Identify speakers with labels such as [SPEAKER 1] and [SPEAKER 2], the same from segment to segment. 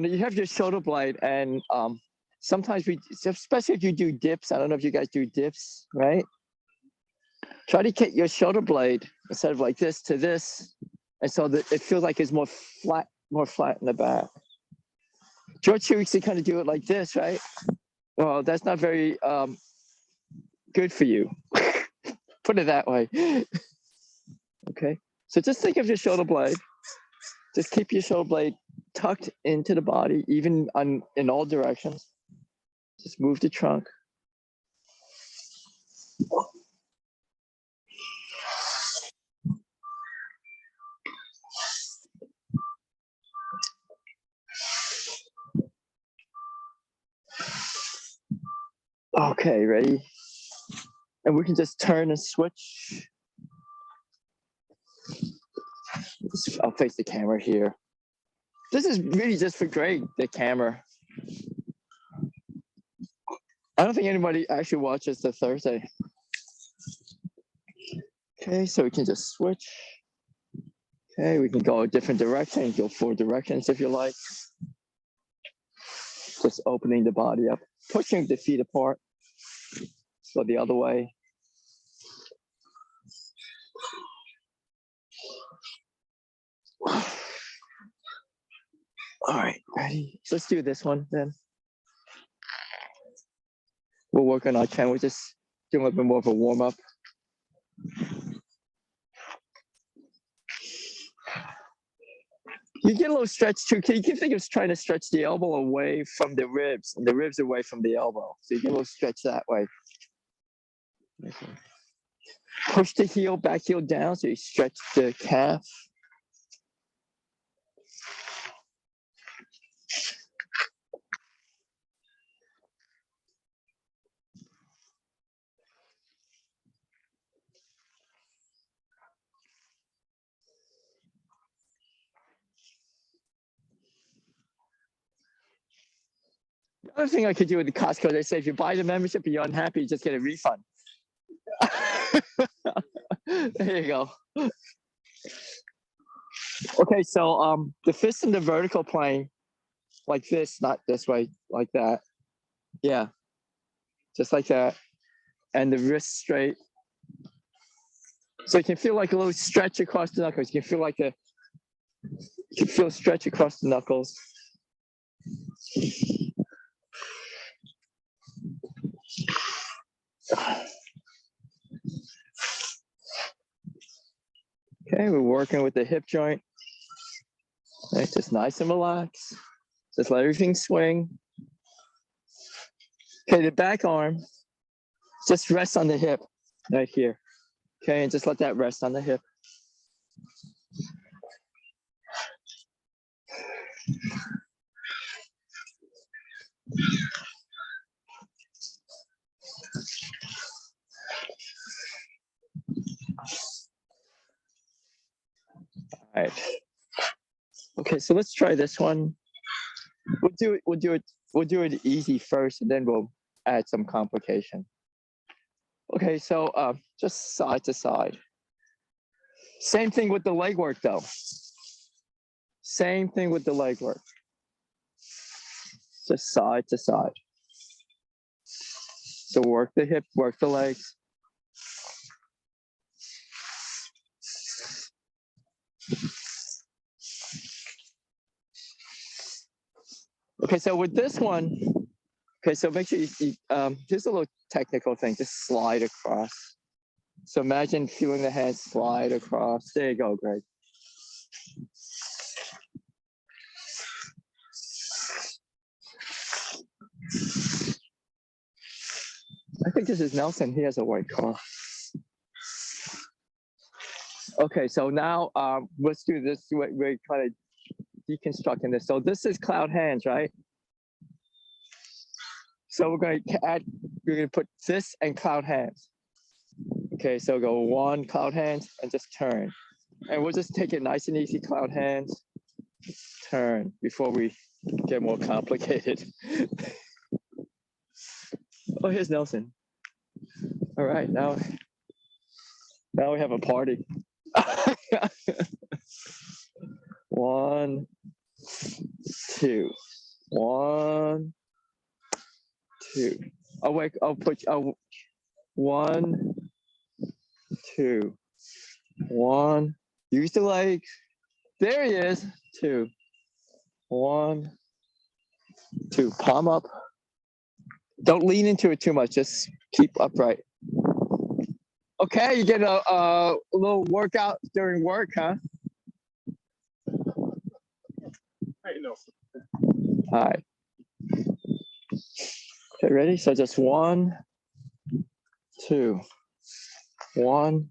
[SPEAKER 1] you have your shoulder blade, and sometimes especially if you do dips. I don't know if you guys do dips, right? Try to get your shoulder blade instead of like this to this, and so that it feels like it's more flat in the back. George used to kind of do it like this, right? Well, that's not very good for you. Put it that way. Okay, so just think of your shoulder blade. Just keep your shoulder blade tucked into the body, even in all directions. Just move the trunk. Okay, ready? And we can just turn and switch. I'll face the camera here. This is really just for Greg, the camera. I don't think anybody actually watches the Thursday. Okay, so we can just switch. Okay, we can go a different direction, go 4 directions if you like. Just opening the body up, pushing the feet apart. Go the other way. All right, ready? Let's do this one then. We'll work on our chin. We're just doing a little bit more of a warm up. You get a little stretch too. You can think of trying to stretch the elbow away from the ribs and the ribs away from the elbow. So you get a little stretch that way. Okay. Push the heel, back heel down so you stretch the calf. The other thing I could do with the Costco, they say if you buy the membership and you're unhappy, you just get a refund. There you go. Okay, so the fist in the vertical plane, like this, not this way, like that. Yeah, just like that. And the wrist straight. So you can feel like a little stretch across the knuckles. You can feel like you can feel stretch across the knuckles. Okay, we're working with the hip joint. Right, just nice and relaxed. Just let everything swing. Okay, the back arm, just rest on the hip right here. Okay, and just let that rest on the hip. All right. Okay, so let's try this one. We'll do it easy first, and then we'll add some complication. Okay, so just side to side. Same thing with the leg work though. Same thing with the leg work. Just side to side. So work the hip, work the legs. Okay, so with this one, okay, so make sure here's a little technical thing, just slide across. So imagine feeling the hand slide across. There you go, Greg. I think this is Nelson. He has a white car. Okay, so now let's do this. We're kind of deconstructing this. So this is cloud hands, right? So we're gonna put this and cloud hands. Okay, so go 1 cloud hands and just turn. And we'll just take it nice and easy, cloud hands, turn before we get more complicated. Oh, here's Nelson. All right, now we have a party. 1, 2. 1, 2. Oh wait, I'll put 1, 2. 1. Use the leg. There he is. 2. 1, 2. Palm up. Don't lean into it too much. Just keep upright. Okay, you get a little workout during work, huh?
[SPEAKER 2] I know.
[SPEAKER 1] All right. Okay, ready? So just 1, 2. 1.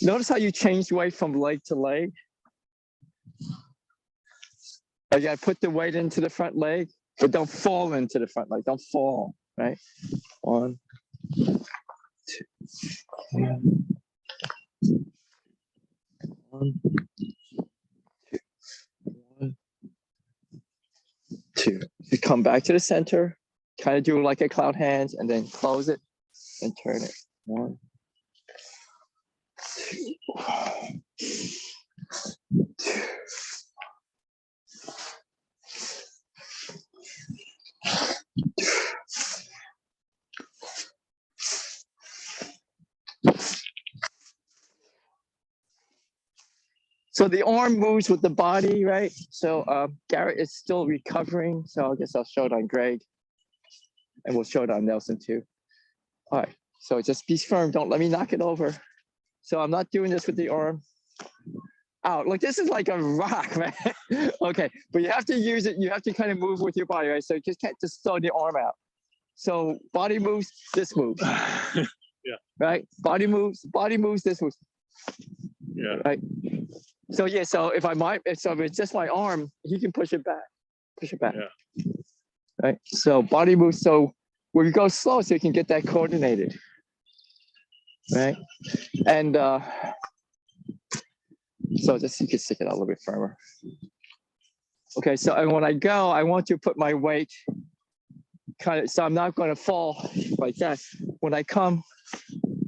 [SPEAKER 1] Notice how you change weight from leg to leg? You gotta put the weight into the front leg, but don't fall into the front leg. Don't fall, right? 1, 2. 1, 2. 1, 2. You come back to the center, kind of do like a cloud hands, and then close it and turn it. 1, 2. 2. So the arm moves with the body, right? So Garrett is still recovering. So I guess I'll show it on Greg. And we'll show it on Nelson too. All right, so just be firm. Don't let me knock it over. So I'm not doing this with the arm out. Look, this is like a rock, man. Okay, but you have to use it. You have to kind of move with your body, right? So you just can't just throw the arm out. So body moves, this moves.
[SPEAKER 2] Yeah.
[SPEAKER 1] Right? Body moves, this moves.
[SPEAKER 2] Yeah.
[SPEAKER 1] Right? So yeah, so if it's just my arm, he can push it back.
[SPEAKER 2] Yeah.
[SPEAKER 1] Right? So body moves, so we go slow so you can get that coordinated. Right? And so just you can stick it out a little bit firmer. Okay, so and when I go, I want to put my weight kind of, so I'm not going to fall like that. When I come,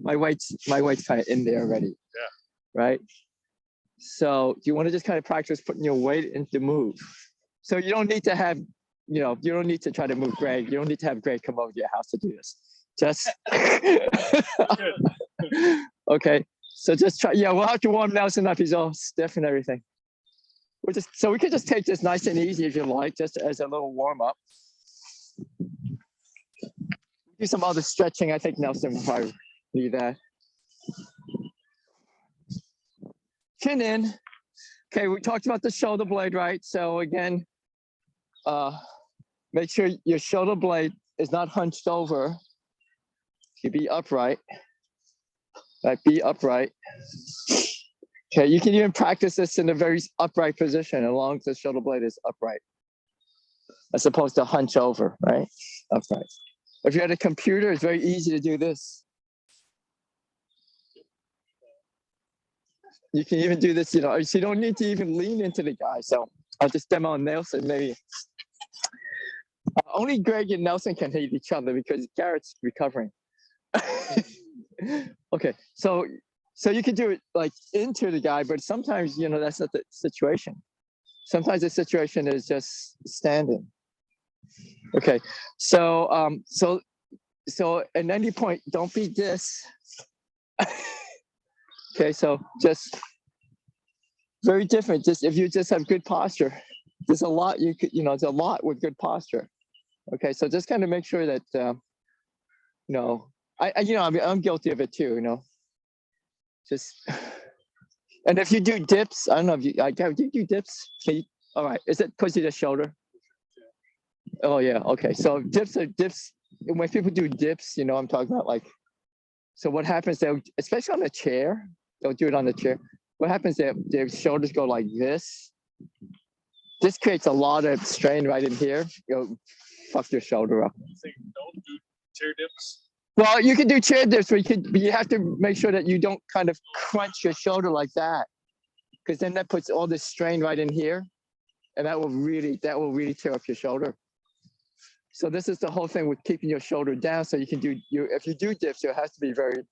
[SPEAKER 1] my weight's kind of in there already.
[SPEAKER 2] Yeah.
[SPEAKER 1] Right? So you want to just kind of practice putting your weight into the move. So you don't need to have, you don't need to try to move Greg. You don't need to have Greg come over to your house to do this. Just okay. So just try. Yeah, we'll have to warm Nelson up. He's all stiff and everything. So we could just take this nice and easy if you like, just as a little warm up. Do some other stretching. I think Nelson will probably need that. Chin in. Okay, we talked about the shoulder blade, right? So again, make sure your shoulder blade is not hunched over. You be upright. Right, be upright. Okay, you can even practice this in a very upright position as long as the shoulder blade is upright, as opposed to hunch over, right? Upright. If you had a computer, it's very easy to do this. You can even do this, so you don't need to even lean into the guy. So I'll just demo on Nelson, maybe. Only Greg and Nelson can hit each other because Garrett's recovering. Okay, so you can do it like into the guy, but sometimes, that's not the situation. Sometimes the situation is just standing. Okay, so at any point, don't be this. Okay, so just very different. Just if you just have good posture, there's a lot you could, it's a lot with good posture. Okay, so just kind of make sure that, I'm guilty of it too, just, and if you do dips, I don't know if do you do dips? All right, is it because of the shoulder? Oh yeah, okay, so dips, when people do dips, I'm talking about like, so what happens, especially on the chair, they'll do it on the chair. What happens, their shoulders go like this. This creates a lot of strain right in here. Fuck your shoulder up.
[SPEAKER 2] So don't do chair dips.
[SPEAKER 1] Well, you can do chair dips, but you have to make sure that you don't kind of crunch your shoulder like that, because then that puts all this strain right in here, and that will really tear up your shoulder. So this is the whole thing with keeping your shoulder down, so you can do if you do dips, it has to be very,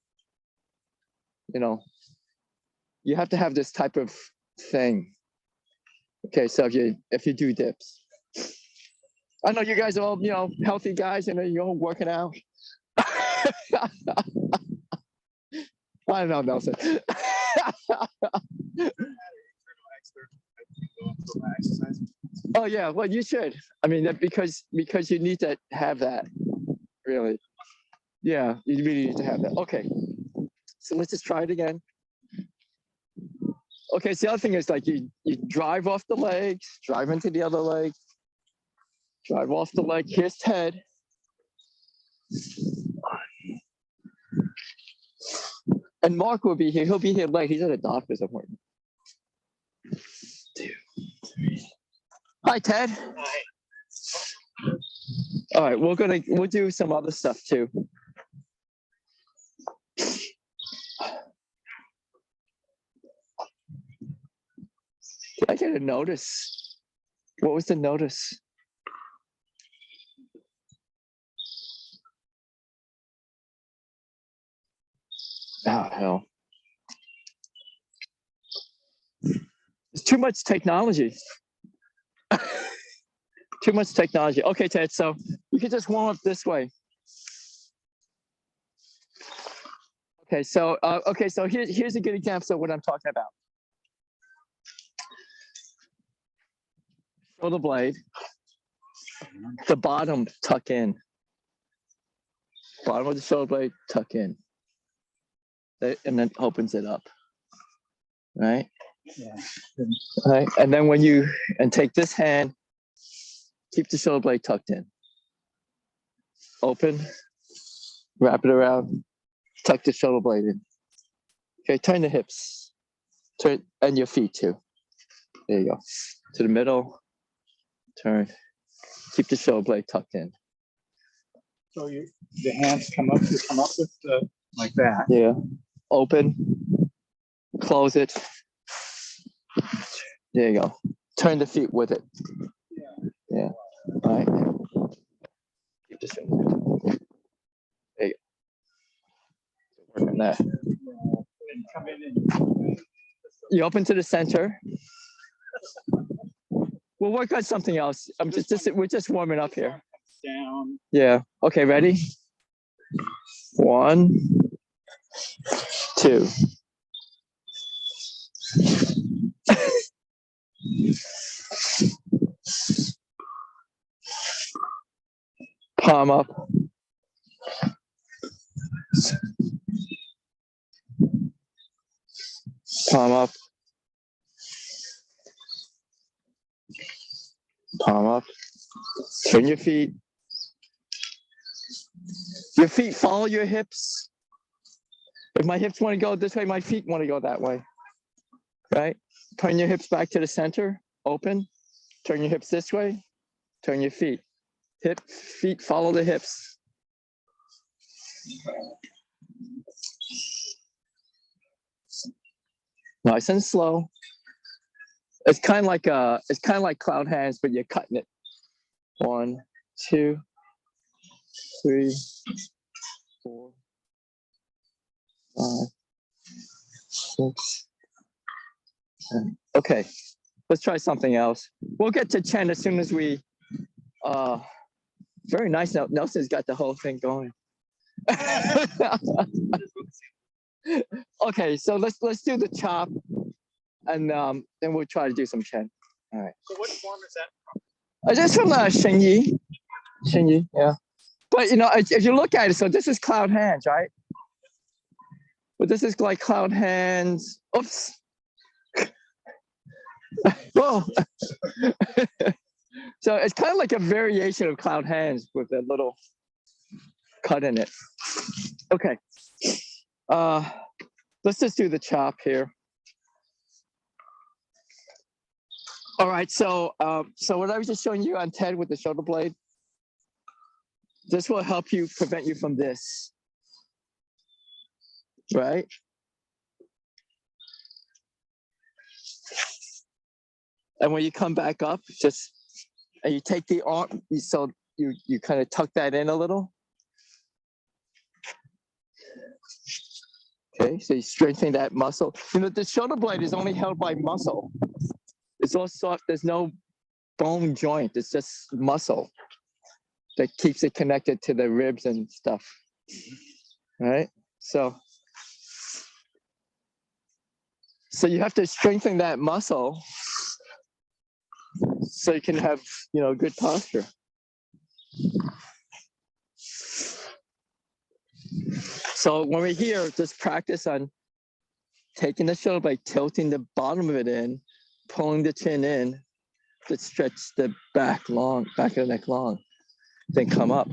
[SPEAKER 1] you have to have this type of thing. Okay, so if you do dips, I know you guys are all healthy guys and you're all working out. I don't know, Nelson. Oh yeah, well you should. I mean, because you need to have that. Really, yeah, you really need to have that. Okay, so let's just try it again. Okay, so the other thing is like you drive off the legs, drive into the other leg, drive off the leg. Here's Ted. And Mark will be here. He'll be here late. He's at a doctor's appointment. 2, 3. Hi, Ted.
[SPEAKER 2] Hi.
[SPEAKER 1] All right, we'll do some other stuff too. Did I get a notice? What was the notice? Oh, hell. It's too much technology. Too much technology. Okay, Ted, so you can just warm up this way. Okay, so here's a good example of what I'm talking about. Shoulder blade, the bottom tuck in. Bottom of the shoulder blade, tuck in. And then opens it up, right?
[SPEAKER 3] Yeah.
[SPEAKER 1] Right, and then take this hand, keep the shoulder blade tucked in. Open, wrap it around, tuck the shoulder blade in. Okay, turn the hips, and your feet too. There you go. To the middle, turn, keep the shoulder blade tucked in.
[SPEAKER 3] So the hands come up with like that.
[SPEAKER 1] Yeah. Open, close it. There you go. Turn the feet with it. Yeah. All right. Keep the shoulder blade. There you go. Work on that.
[SPEAKER 3] And come in and
[SPEAKER 1] You open to the center. We'll work on something else. We're just warming up here.
[SPEAKER 3] down.
[SPEAKER 1] Yeah. Okay, ready? 1, 2. Palm up. Palm up. Palm up. Turn your feet. Your feet follow your hips. If my hips want to go this way, my feet want to go that way. Right? Turn your hips back to the center. Open. Turn your hips this way. Turn your feet. Feet follow the hips. Nice and slow. It's kind of like cloud hands, but you're cutting it. 1, 2, 3, 4, 5, 6, 7. Okay, let's try something else. We'll get to 10 as soon as we. Very nice. Now Nelson's got the whole thing going. Okay, so let's do the chop, and then we'll try to do some 10. All right.
[SPEAKER 2] So what form is that?
[SPEAKER 1] Just from Shenyi. Shenyi, yeah. But if you look at it, so this is cloud hands, right? But this is like cloud hands. Oops. Whoa. So it's kind of like a variation of cloud hands with a little cut in it. Okay. Let's just do the chop here. All right, so what I was just showing you on Ted with the shoulder blade, this will help you prevent you from this, right? And when you come back up, and you take the arm, so you kind of tuck that in a little. Okay, so you strengthen that muscle. The shoulder blade is only held by muscle. It's all soft. There's no bone joint. It's just muscle that keeps it connected to the ribs and stuff. Right? So you have to strengthen that muscle so you can have, good posture. So when we're here, just practice on taking the shoulder blade, tilting the bottom of it in, pulling the chin in, to stretch the back of the neck long, then come up.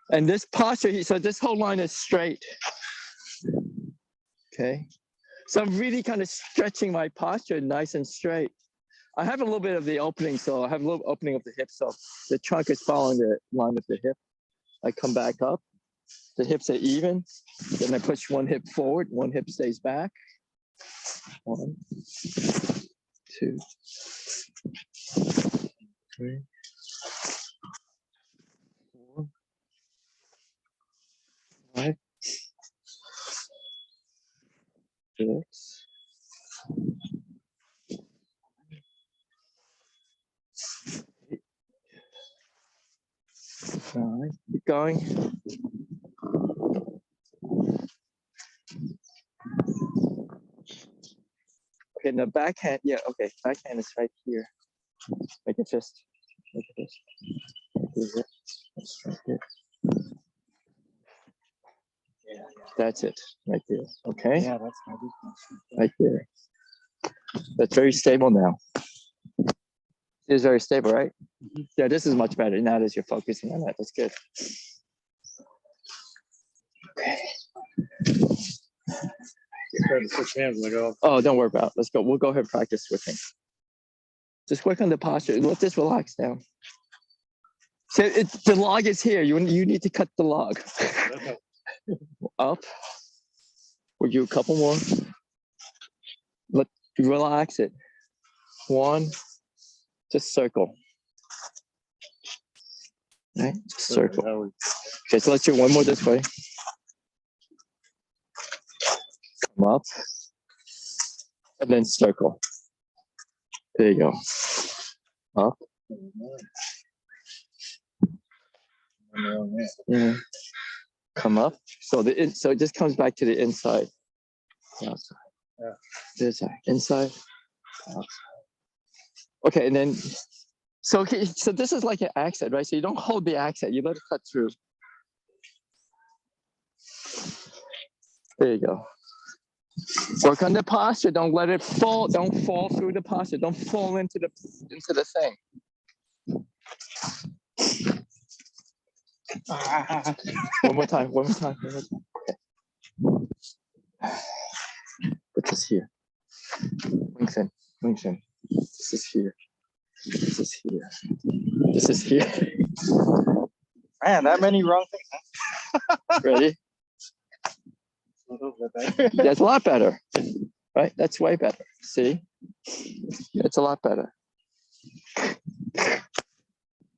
[SPEAKER 1] And this posture, so this whole line is straight. Okay. So I'm really kind of stretching my posture nice and straight. I have a little bit of the opening, so I have a little opening of the hip, so the trunk is following the line of the hip. I come back up, the hips are even, then I push one hip forward, one hip stays back. 1, 2, 3, 4, 5, 6. Keep going. Okay, now backhand, backhand is right here. Make it fist. Make it fist. That's right here. That's it, right there. Okay,
[SPEAKER 3] Yeah, that's my weakness.
[SPEAKER 1] right there. That's very stable now. It is very stable, right? Yeah, this is much better now that you're focusing on that. That's good. Okay.
[SPEAKER 2] Try to switch hands and go.
[SPEAKER 1] Oh, don't worry about it. Let's go. We'll go ahead and practice switching. Just work on the posture. Let this relax down. So the log is here. You need to cut the log. Up. We'll do a couple more. Relax it. 1. Just circle. Right? Just circle. Okay, so let's do one more this way. Come up. And then circle. There you go. Up. Yeah. Come up. So so it just comes back to the inside. Outside.
[SPEAKER 3] Yeah.
[SPEAKER 1] This side. Inside. Outside. Okay, and then so this is like an accent, right? So you don't hold the accent, you let it cut through. There you go. Work on the posture. Don't let it fall. Don't fall through the posture. Don't fall into the thing. One more time. Okay. Put this here. Lengthen. This is here. This is here. This is here.
[SPEAKER 3] Man, that many wrong things.
[SPEAKER 1] Ready? That's a lot better. Right? That's way better. See? It's a lot better.
[SPEAKER 3] I'm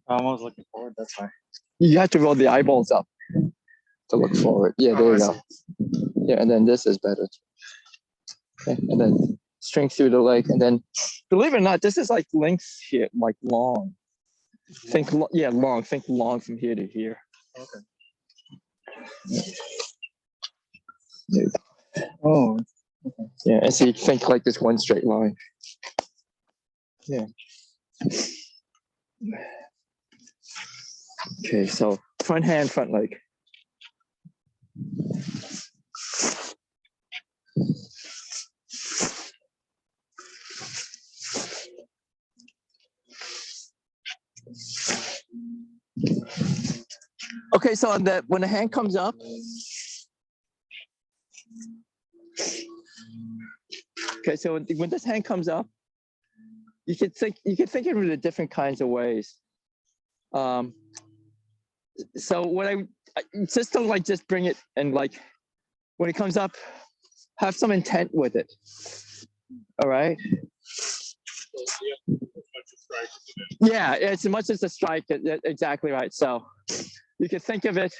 [SPEAKER 3] almost looking forward. That's fine.
[SPEAKER 1] You have to roll the eyeballs up to look forward. Yeah, there you go. Yeah, and then this is better. Okay, and then strength through the leg, and then believe it or not, this is like length here, like long. Think long. Think long from here to here.
[SPEAKER 3] Okay.
[SPEAKER 1] Yeah.
[SPEAKER 3] Oh.
[SPEAKER 1] Okay. Yeah, and so you think like this one straight line. Yeah. Okay, so front hand, front leg. Okay, so when the hand comes up, okay, so when this hand comes up, you can think of it in different kinds of ways. So what I just don't just bring it and when it comes up, have some intent with it. All right. Yeah, it's as much as a strike. Exactly right. So you can think of it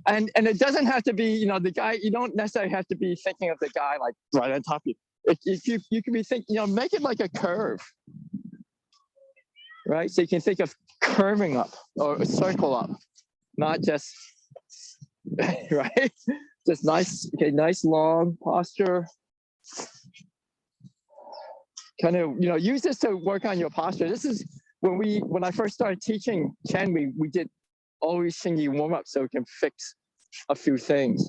[SPEAKER 1] And it doesn't have to be, you know, the guy, you don't necessarily have to be thinking of the guy like right on top of you. If you can be thinking, you know, make it like a curve, right? So you can think of curving up or a circle up, not just, right? Just nice, okay, nice long posture. Kind of, you know, use this to work on your posture. This is when I first started teaching Chen, we did always Shingi warm up so we can fix a few things.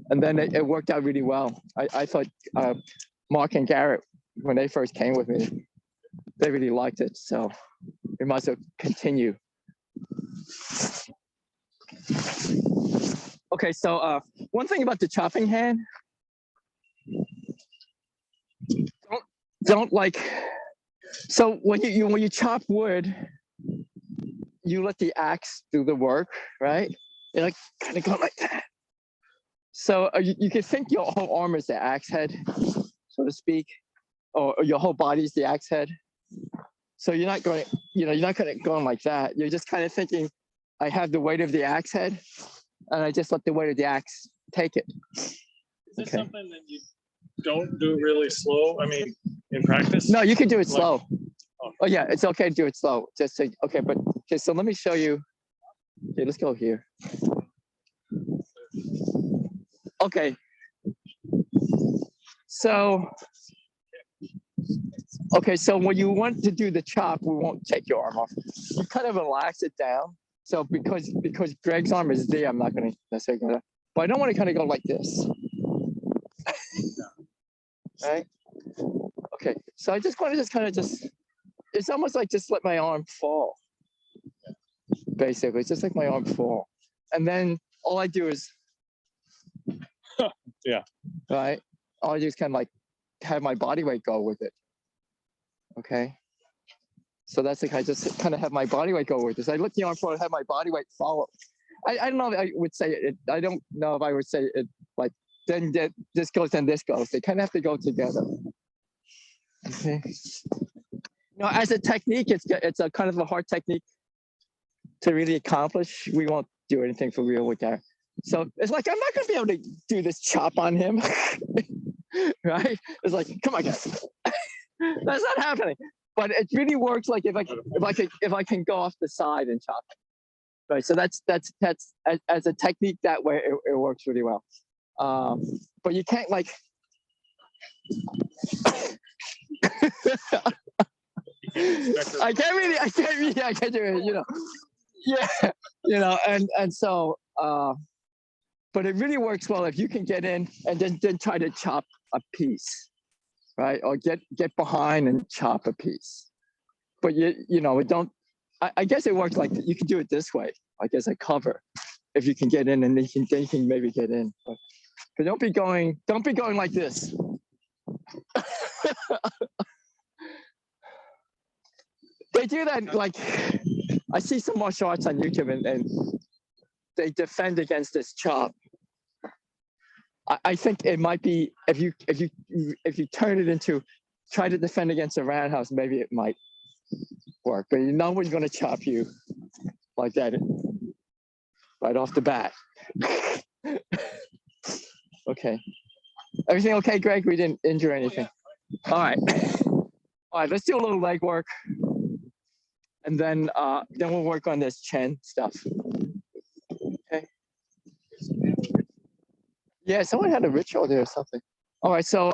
[SPEAKER 1] And then it worked out really well. I thought Mark and Garrett, when they first came with me, they really liked it. So we must have continue. Okay, so one thing about the chopping hand, don't like, so when you chop wood, you let the axe do the work, right? You like kind of go like that. So you can think your whole arm is the axe head, so to speak, or your whole body is the axe head. So you're not going, you know, you're not going like that. You're just kind of thinking, I have the weight of the axe head, and I just let the weight of the axe take it.
[SPEAKER 2] Is this something that you don't do really slow? I mean, in practice?
[SPEAKER 1] No, you can do it
[SPEAKER 2] Like-
[SPEAKER 1] slow. Oh yeah, it's okay to do it slow. Just say, okay, but okay, so let me show you. Okay, let's go here. Okay. So, okay, so when you want to do the chop, we won't take your arm off. You kind of relax it down. So because Greg's arm is there, I'm not going to necessarily go there. But I don't want to kind of go like this. Right? Okay, so I just want to kind of it's almost like just let my arm fall. Basically, it's just like my arm fall. And then all I do is,
[SPEAKER 2] Yeah.
[SPEAKER 1] right? All I do is kind of like have my body weight go with it. Okay. So that's like I just kind of have my body weight go with this. I lift the arm forward, have my body weight follow. I don't know if I would say it. I don't know if I would say it like then this goes, then this goes. They kind of have to go together. Okay. You know, as a technique, it's a kind of a hard technique to really accomplish. We won't do anything for real with that. So it's like I'm not gonna be able to do this chop on him, right? It's like, come on, guys. That's not happening. But it really works like if I can go off the side and chop it. Right. So that's as a technique that way it works really well. But you can't like I can't do it, you know. Yeah, you know, and so but it really works well if you can get in and then try to chop a piece, right? Or get behind and chop a piece. But you know, it don't I guess it works like you can do it this way, like as a cover. If you can get in and then you can maybe get in. But don't be going like this. They do that like I see some martial arts on YouTube and they defend against this chop. I think it might be if you turn it into try to defend against a roundhouse, maybe it might work. But no one's going to chop you like that right off the bat. Okay. Everything okay, Greg? We didn't injure anything. All right. All right. Let's do a little leg work, and then we'll work on this Chen stuff. Okay. Yeah, someone had a ritual there or something. All right. So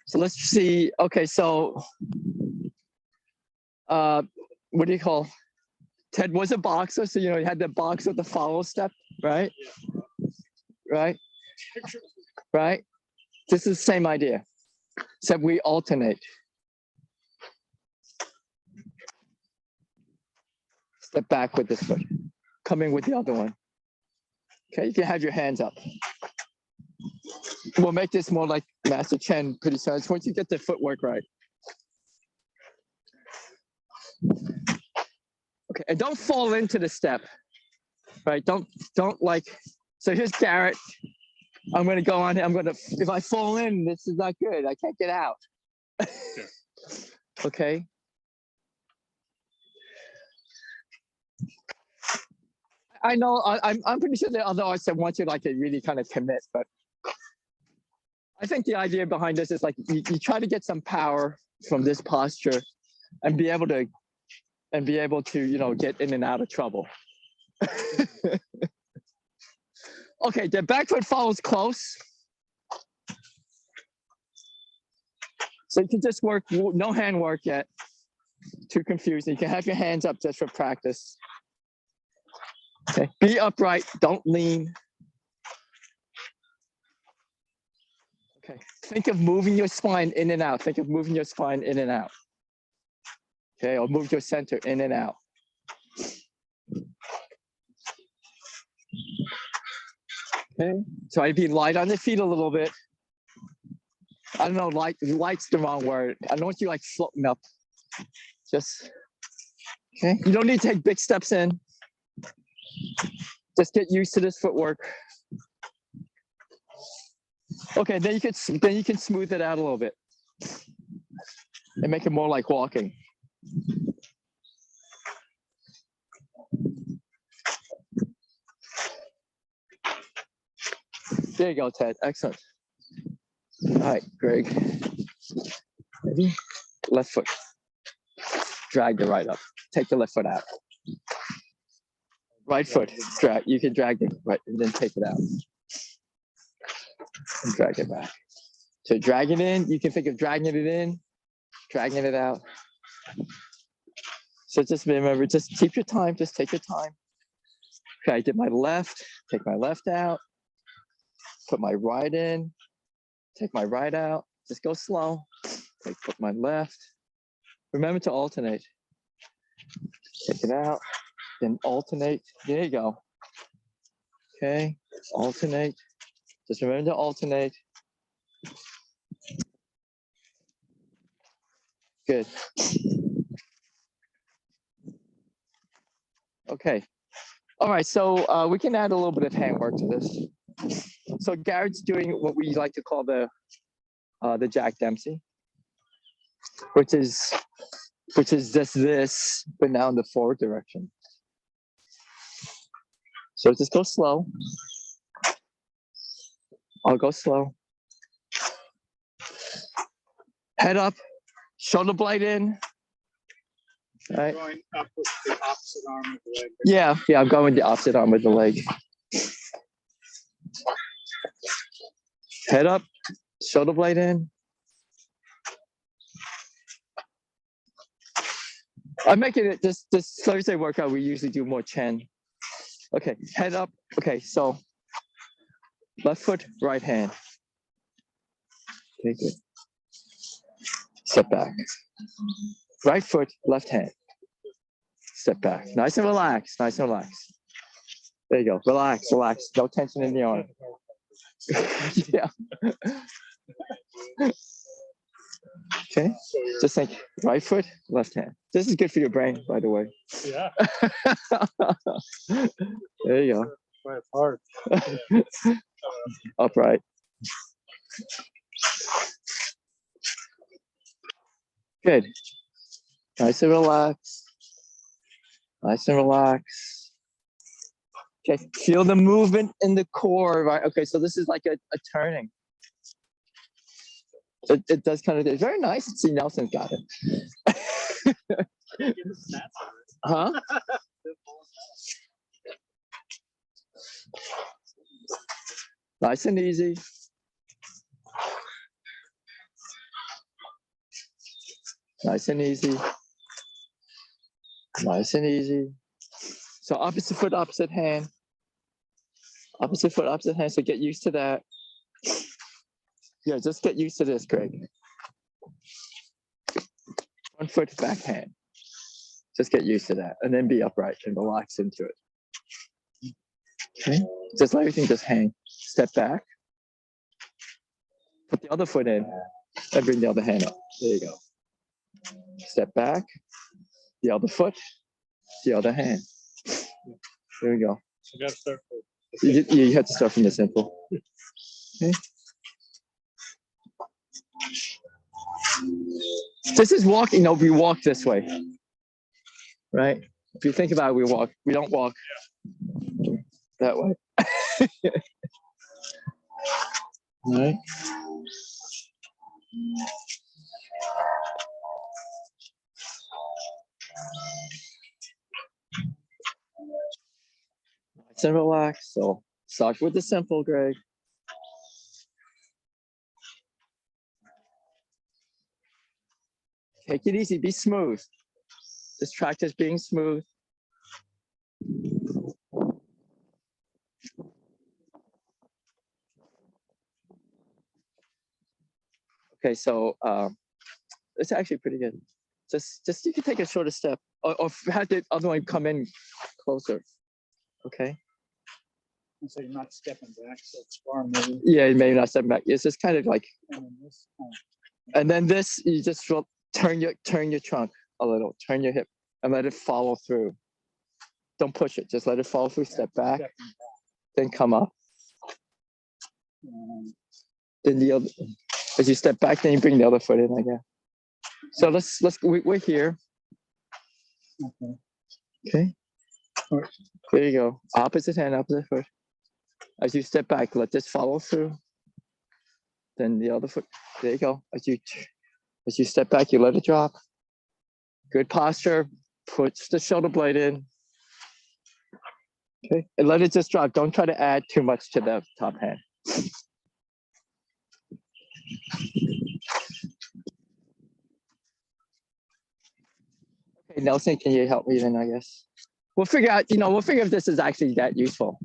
[SPEAKER 1] so let's see. Okay. So what do you call? Ted was a boxer, so you know he had the box with the follow step, right? Right. Right. This is the same idea, except we alternate. Step back with this foot, come in with the other one. Okay, you can have your hands up. We'll make this more like Master Chen pretty soon. It's once you get the footwork right. Okay, and don't fall into the step, right? Don't like, so here's Garrett. I'm gonna go on, if I fall in, this is not good. I can't get out. Okay. I know. I'm pretty sure there are other artists that want you like to really kind of commit, but I think the idea behind this is like you try to get some power from this posture and be able to get in and out of trouble. Okay, the back foot follows close. So you can just work, no hand work yet. Too confusing. You can have your hands up just for practice. Okay, be upright, don't lean. Okay, think of moving your spine in and out. Think of moving your spine in and out. Okay, or move your center in and out. Okay, try to be light on the feet a little bit. I don't know, light's the wrong word. I don't want you like floating up. Just, okay. You don't need to take big steps in. Just get used to this footwork. Okay, then you can smooth it out a little bit and make it more like walking. There you go, Ted. Excellent. All right, Greg. Ready? Left foot. Drag the right up. Take the left foot out. Right foot. Drag. You can drag it right and then take it out. And drag it back. So drag it in. You can think of dragging it in, dragging it out. So just remember, just keep your time. Just take your time. Okay, I did my left. Take my left out. Put my right in. Take my right out. Just go slow. Okay, put my left. Remember to alternate. Take it out. Then alternate. There you go. Okay. Alternate. Just remember to alternate. Good. Okay. All right. So we can add a little bit of handwork to this. So Garrett's doing what we like to call the Jack Dempsey, which is just this, but now in the forward direction. So just go slow. I'll go slow. Head up, shoulder blade in. All right.
[SPEAKER 3] Going up with the opposite arm of the leg.
[SPEAKER 1] Yeah, I'm going the opposite arm with the leg. Head up, shoulder blade in. I'm making it this Thursday workout. We usually do more chin. Okay, head up. Okay, so left foot, right hand. Okay, good. Step back. Right foot, left hand. Step back. Nice and relaxed. Nice and relaxed. There you go. Relax, relax. No tension in the arm. Yeah. Okay. Just think right foot, left hand. This is good for your brain, by the way.
[SPEAKER 2] Yeah.
[SPEAKER 1] There you go.
[SPEAKER 2] Quite hard.
[SPEAKER 1] Upright. Good. Nice and relaxed. Nice and relaxed. Okay, feel the movement in the core, right? Okay, so this is like a turning. It does kind of, it's very nice to see Nelson's got it. Huh? Nice and easy. Nice and easy. Nice and easy. So opposite foot, opposite hand. Opposite foot, opposite hand. So get used to that. Yeah, just get used to this, Greg. Front foot, back hand. Just get used to that. And then be upright and relax into it. Okay. Just let everything just hang. Step back. Put the other foot in and bring the other hand up. There you go. Step back. The other foot. The other hand. There we go.
[SPEAKER 2] So you got to start
[SPEAKER 1] You have to start from the simple. Okay. This is walking. No, we walk this way, right? If you think about it, we don't walk That way. All right. Nice and relax. So start with the simple, Greg. Take it easy. Be smooth. Just practice being smooth. Okay, so it's actually pretty good. Just you can take a shorter step, or have the other one come in closer. Okay.
[SPEAKER 3] And so you're not stepping back, so it's far maybe.
[SPEAKER 1] Yeah, you may not step back. It's just kind of like,
[SPEAKER 3] And then this,
[SPEAKER 1] and then this you just turn your trunk a little, turn your hip, and let it follow through. Don't push it. Just let it follow through. Step back,
[SPEAKER 3] stepping
[SPEAKER 1] then come up.
[SPEAKER 3] back.
[SPEAKER 1] Then the other, as you step back, then you bring the other foot in, I guess. So we're here.
[SPEAKER 3] Okay.
[SPEAKER 1] Okay.
[SPEAKER 3] Alright.
[SPEAKER 1] There you go. Opposite hand, opposite foot. As you step back, let this follow through. Then the other foot. There you go. As you step back, you let it drop. Good posture. Put the shoulder blade in. Okay. And let it just drop. Don't try to add too much to the top hand. Okay, Nelson, can you help me then, I guess? We'll figure out, we'll figure if this is actually that useful.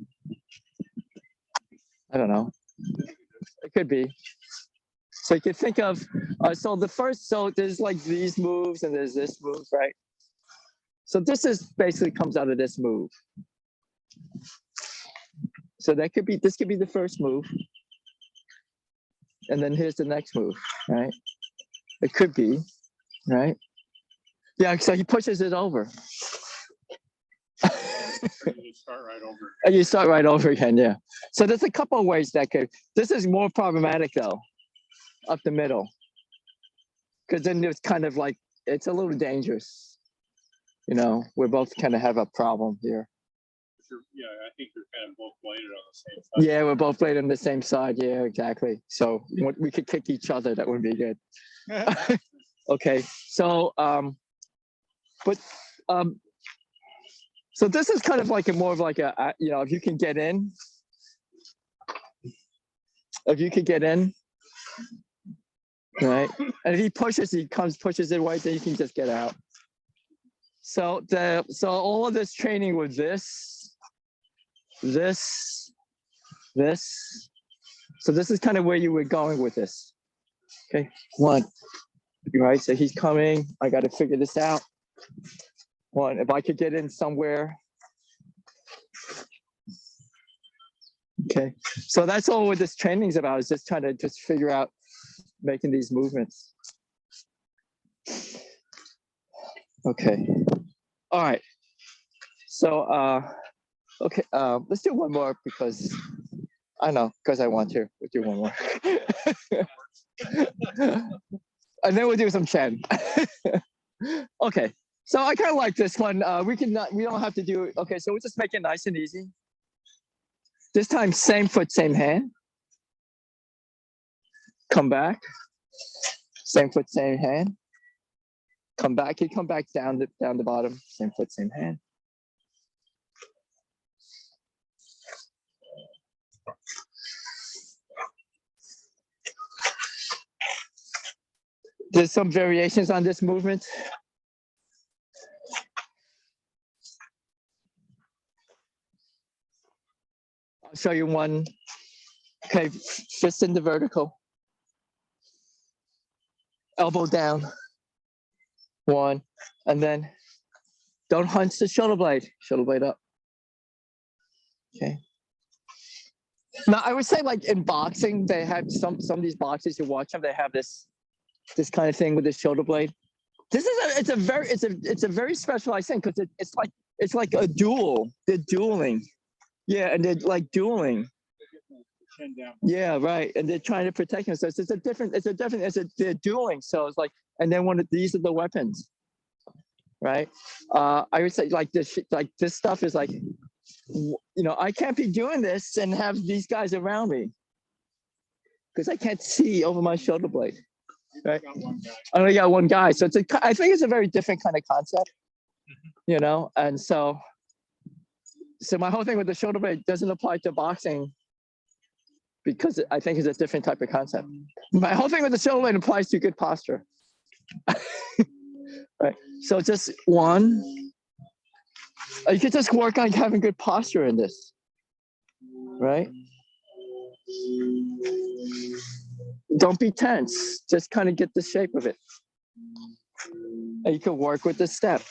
[SPEAKER 1] I don't know. It could be. So you can think of, so there's like these moves and there's this move, right? So this is basically comes out of this move. So this could be the first move. And then here's the next move, right? It could be, right? Yeah, so he pushes it over.
[SPEAKER 2] You start right over.
[SPEAKER 1] And you start right over again, yeah. So there's a couple of ways that could, this is more problematic though, up the middle. Because then it's kind of like, it's a little dangerous. We both kind of have a problem here.
[SPEAKER 2] Yeah, I think you're kind of both bladed on the same side.
[SPEAKER 1] Yeah, we're both playing on the same side. Yeah, exactly. So we could kick each other. That would be good. Okay. So, so this is kind of like more of like a, if you can get in, right? And if he pushes it right, then you can just get out. So all of this training with this. So this is kind of where you were going with this. Okay, one, right? So he's coming. I got to figure this out. One, if I could get in somewhere. Okay, so that's all what this training is about, is just trying to just figure out making these movements. Okay, all right. So, okay, let's do one more because I want to. We'll do one more. And then we'll do some Chen. Okay, so I kind of like this one. We don't have to do, okay, so we'll just make it nice and easy. This time, same foot, same hand. Come back. Same foot, same hand. Come back, you come back down the bottom. Same foot, same hand. There's some variations on this movement. I'll show you one. Okay, fist in the vertical. Elbow down. One, and then don't hunch the shoulder blade up. Okay. Now I would say, like in boxing, they have some of these boxers, you watch them, they have this kind of thing with the shoulder blade. It's a very specialized thing because it's like a duel. They're dueling. Yeah, and they're like dueling. Yeah, right. And they're trying to protect themselves. They're dueling. So it's like, and then these are the weapons, right? I would say like this stuff is like I can't be doing this and have these guys around me because I can't see over my shoulder blade. Right.
[SPEAKER 3] Got one guy.
[SPEAKER 1] I only got one guy, so I think it's a very different kind of concept, and so my whole thing with the shoulder blade doesn't apply to boxing because I think it's a different type of concept. My whole thing with the shoulder blade applies to good posture. Right. So just one. You could just work on having good posture in this, right? Don't be tense. Just kind of get the shape of it. And you can work with the step.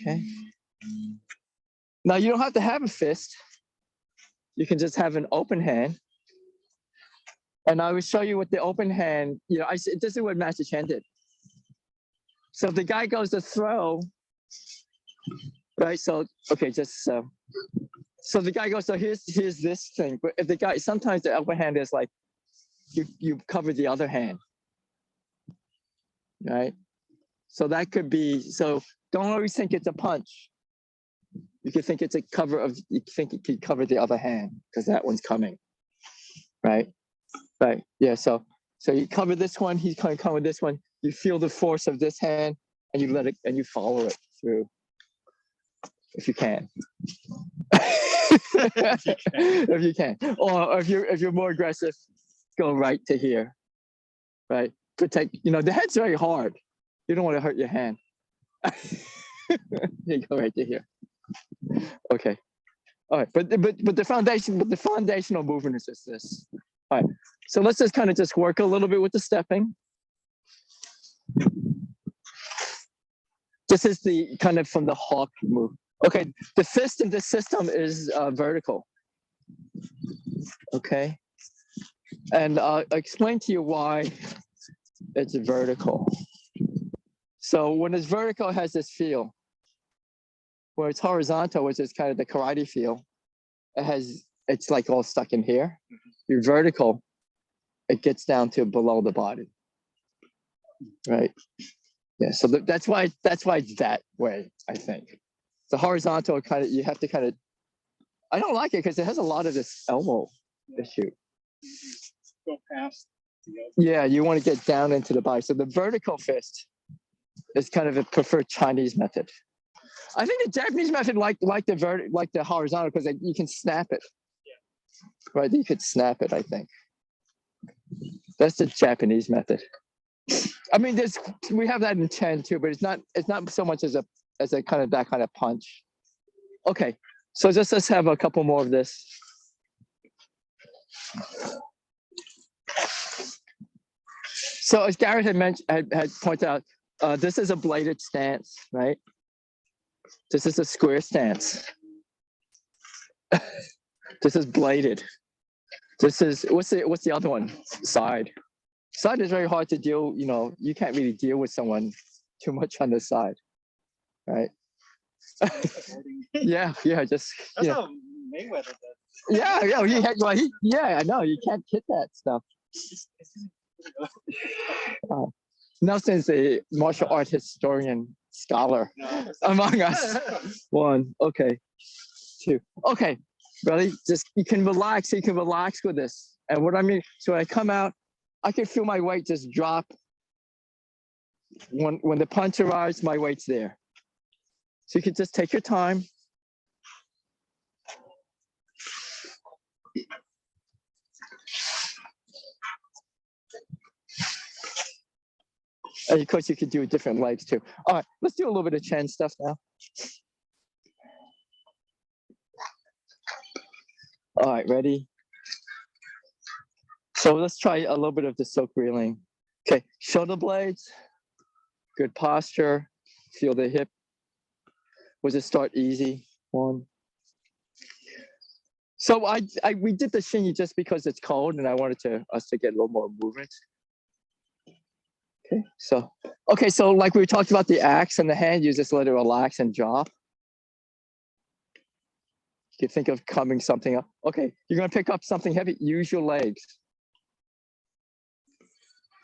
[SPEAKER 1] Okay. Now you don't have to have a fist. You can just have an open hand. And I will show you with the open hand. This is what Master Chen did. So if the guy goes to throw, right? So okay, just so the guy goes. So here's this thing. But if the guy, sometimes the open hand is like you cover the other hand, right? So that could be. So don't always think it's a punch. You could think it's a cover of. You think it could cover the other hand because that one's coming, right? Right. Yeah. So you cover this one. He's going to cover this one. You feel the force of this hand, and you let it, and you follow it through. If you can. If you can. Or if you're more aggressive, go right to here. Right? Protect, the head's very hard. You don't want to hurt your hand. You go right to here. Okay. All right. But the foundational movement is just this. All right. So let's just kind of just work a little bit with the stepping. This is the kind of from the hawk move. Okay, the fist in this system is vertical. Okay, and I'll explain to you why it's vertical. So when it's vertical, it has this feel. Where it's horizontal, which is kind of the karate feel, it's like all stuck in here. You're vertical, it gets down to below the body. Right. Yeah. So that's why it's that way, I think. The horizontal kind of, you have to kind of, I don't like it because it has a lot of this elbow issue.
[SPEAKER 3] Go past.
[SPEAKER 1] Yeah, you want to get down into the body. So the vertical fist is kind of a preferred Chinese method. I think the Japanese method like the horizontal because you can snap it. Yeah. Right, you could snap it, I think. That's the Japanese method. I mean, we have that in Chen too, but it's not so much as a kind of that kind of punch. Okay, so let's have a couple more of this. So as Garrett had mentioned, had pointed out, this is a bladed stance, right? This is a square stance. This is bladed. This is what's the other one? Side. Side is very hard to deal. You can't really deal with someone too much on the side, right? yeah. Just
[SPEAKER 3] That's how Mayweather does.
[SPEAKER 1] Yeah. I know you can't hit that stuff. Nelson's a martial art historian scholar among us. One, okay, two, okay. Really, you can relax. You can relax with this. And what I mean, so when I come out, I can feel my weight just drop. When the punch arrives, my weight's there. So you can just take your time. And of course, you can do different legs too. All right, let's do a little bit of Chen stuff now. All right, ready? So let's try a little bit of the silk reeling. Okay, shoulder blades, good posture, feel the hip. We'll just start easy. One. So we did the shinyi just because it's cold and I wanted us to get a little more movement. Okay, so like we talked about the axe and the hand, you just let it relax and drop. You can think of coming something up. Okay, you're gonna pick up something heavy, use your legs.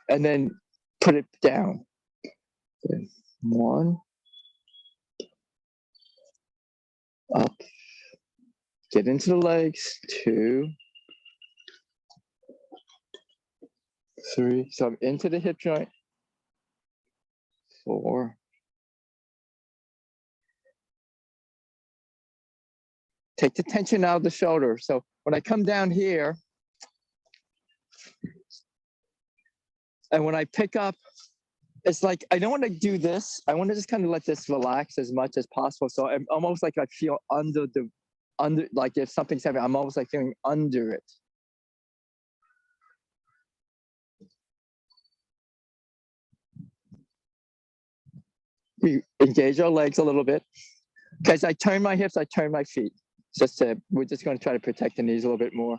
[SPEAKER 1] And then put it down. One. up, get into the legs, 2, 3. So I'm into the hip joint, 4. Take the tension out of the shoulder. So when I come down here, and when I pick up, it's like, I don't want to do this. I want to just kind of let this relax as much as possible. So I'm almost like I feel under, like if something's heavy, I'm almost like feeling under it. We engage our legs a little bit. Because I turn my hips, I turn my feet. We're just going to try to protect the knees a little bit more.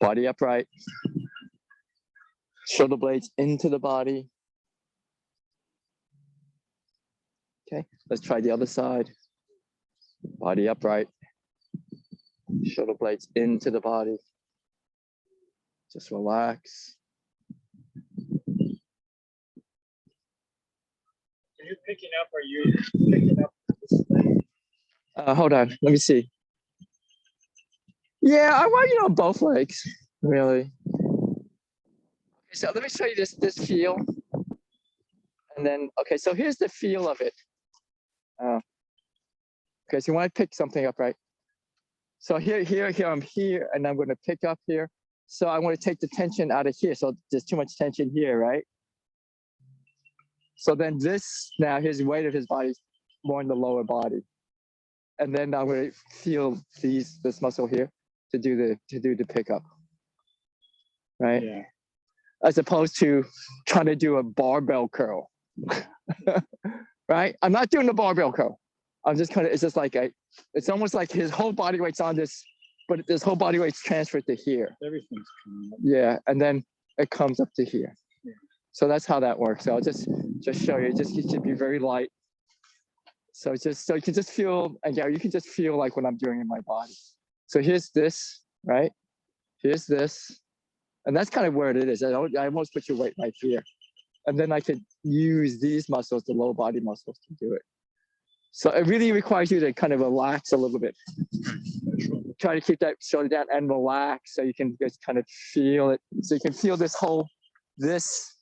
[SPEAKER 1] Body upright. Shoulder blades into the body. Okay, let's try the other side. Body upright. Shoulder blades into the body. Just relax.
[SPEAKER 2] Are you picking up? Are you picking up this leg?
[SPEAKER 1] Hold on, let me see. Yeah, I want, both legs, really. So let me show you this feel. And then, okay, so here's the feel of it. Okay, so you want to pick something up, right? So here, I'm here, and I'm going to pick up here. So I want to take the tension out of here. So there's too much tension here, right? So then now his weight of his body is more in the lower body. And then I'm going to feel this muscle here to do the pickup, right?
[SPEAKER 3] Yeah.
[SPEAKER 1] As opposed to trying to do a barbell curl, right? I'm not doing the barbell curl. I'm just it's just like it's almost like his whole body weight's on this, but this whole body weight's transferred to here.
[SPEAKER 3] Everything's coming up.
[SPEAKER 1] Yeah, and then it comes up to here.
[SPEAKER 3] Yeah.
[SPEAKER 1] So that's how that works. So I'll just show you. It should be very light. So you can just feel, and yeah, you can just feel like what I'm doing in my body. So here's this, right? Here's this, and that's kind of where it is. I almost put your weight right here, and then I could use these muscles, the lower body muscles, to do it. So it really requires you to kind of relax a little bit. Try to keep that shoulder down and relax, so you can just kind of feel it. So you can feel this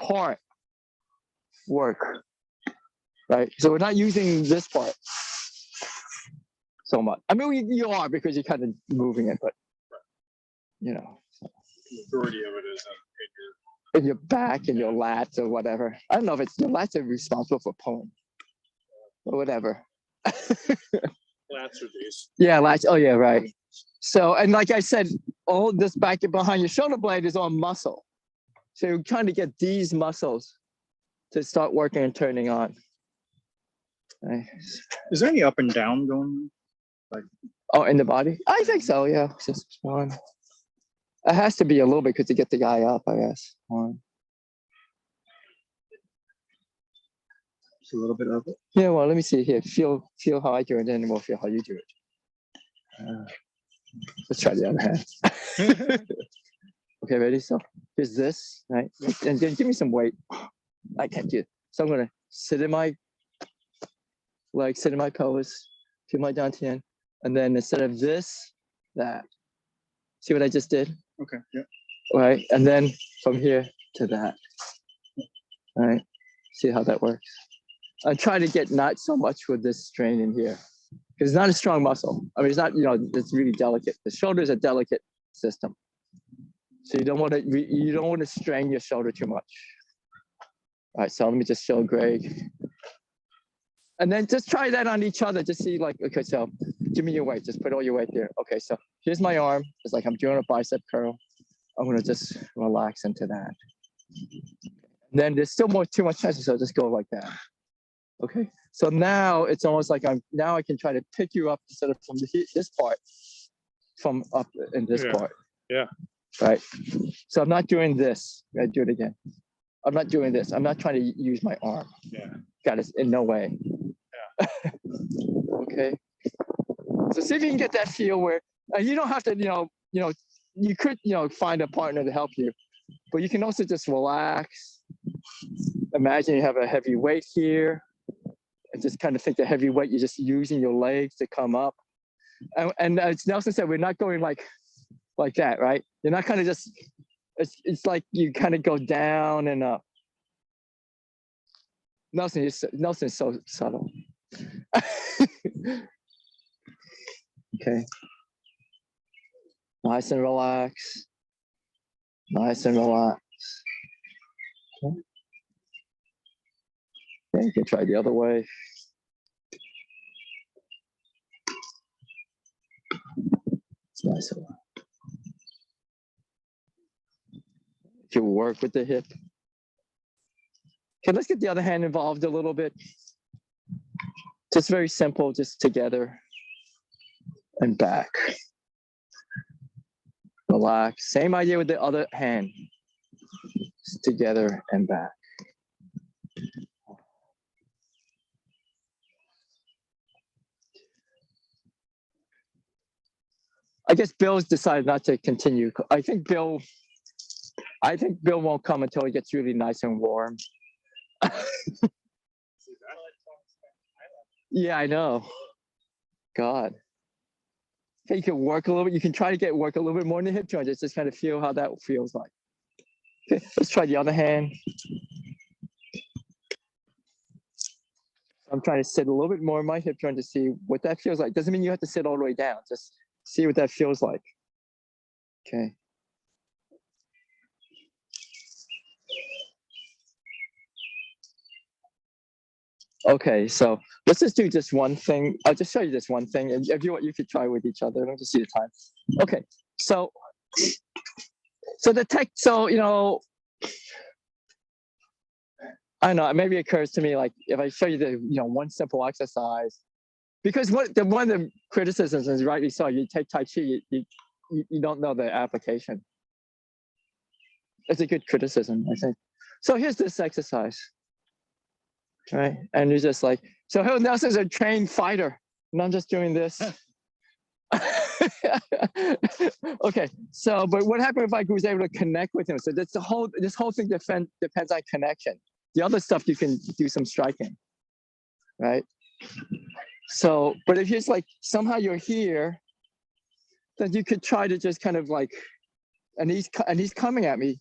[SPEAKER 1] part work, right? So we're not using this part so much. I mean, you are, because you're kind of moving it, but
[SPEAKER 2] The majority of it is
[SPEAKER 1] in your back and your lats or whatever. I don't know if it's your lats are responsible for pulling or whatever.
[SPEAKER 2] lats or these.
[SPEAKER 1] Yeah, lats. Oh yeah, right. So, and like I said, all this back and behind your shoulder blade is all muscle. So you're trying to get these muscles to start working and turning on. Right.
[SPEAKER 3] Is there any up and down going on?
[SPEAKER 1] Oh, in the body? I think so, yeah. Just one. It has to be a little bit because to get the guy up, I guess. One.
[SPEAKER 3] Just a little bit of it.
[SPEAKER 1] Yeah, well, let me see here. Feel how I do it, and then we'll feel how you do it. Let's try the other hand. Okay, ready? So here's this, right? And then give me some weight. I can't do it. So I'm gonna sit in my pelvis, feel my dantian, and then instead of this, that. See what I just did?
[SPEAKER 3] Okay. Yeah.
[SPEAKER 1] All right, and then from here to that. All right, see how that works. I'm trying to get not so much with this strain in here, because it's not a strong muscle. I mean, it's not, it's really delicate. The shoulder is a delicate system. So you don't want to strain your shoulder too much. All right, so let me just show Greg. And then just try that on each other. Just see okay, so give me your weight. Just put all your weight there. Okay, so here's my arm. It's like I'm doing a bicep curl. I'm gonna just relax into that. And then there's still too much tension, so just go like that. Okay, so now it's almost like I can try to pick you up instead of from this part, from up in this part.
[SPEAKER 2] Yeah.
[SPEAKER 1] Right. So I'm not doing this. I do it again. I'm not doing this. I'm not trying to use my arm.
[SPEAKER 2] Yeah.
[SPEAKER 1] Got it. In no way.
[SPEAKER 2] Yeah.
[SPEAKER 1] Okay. So see if you can get that feel where you don't have to, you could, find a partner to help you, but you can also just relax. Imagine you have a heavy weight here. And just kind of think the heavy weight, you're just using your legs to come up. And as Nelson said, we're not going like that, right? You're not kind of just, it's like you kind of go down and up. Nelson is so subtle. Okay. Nice and relax. Nice and relax. Okay. Okay, you can try the other way. It's nice and relaxed. If you work with the hip. Okay, let's get the other hand involved a little bit. Just very simple, just together and back. Relax. Same idea with the other hand. Just together and back. I guess Bill's decided not to continue. I think Bill won't come until he gets really nice and warm. Yeah, I know. God. Okay, you can work a little bit. You can try to work a little bit more in the hip joint. Just kind of feel how that feels like. Okay, let's try the other hand. I'm trying to sit a little bit more in my hip joint to see what that feels like. Doesn't mean you have to sit all the way down. Just see what that feels like. Okay. Okay, so let's just do just one thing. I'll just show you this one thing, and if you want, you could try with each other. Don't just see the time. Okay, so the tech. So I don't know. Maybe it occurs to me like if I show you the one simple exercise, because one of the criticisms is rightly so. You take Tai Chi, you don't know the application. It's a good criticism, I think. So here's this exercise. Right, and you're just like, so Nelson's a trained fighter, and I'm just doing this. Okay, so but what happened if I was able to connect with him? So that's this whole thing depends on connection. The other stuff you can do some striking, right? So, but if it's like somehow you're here, then you could try to just kind of like, and he's coming at me.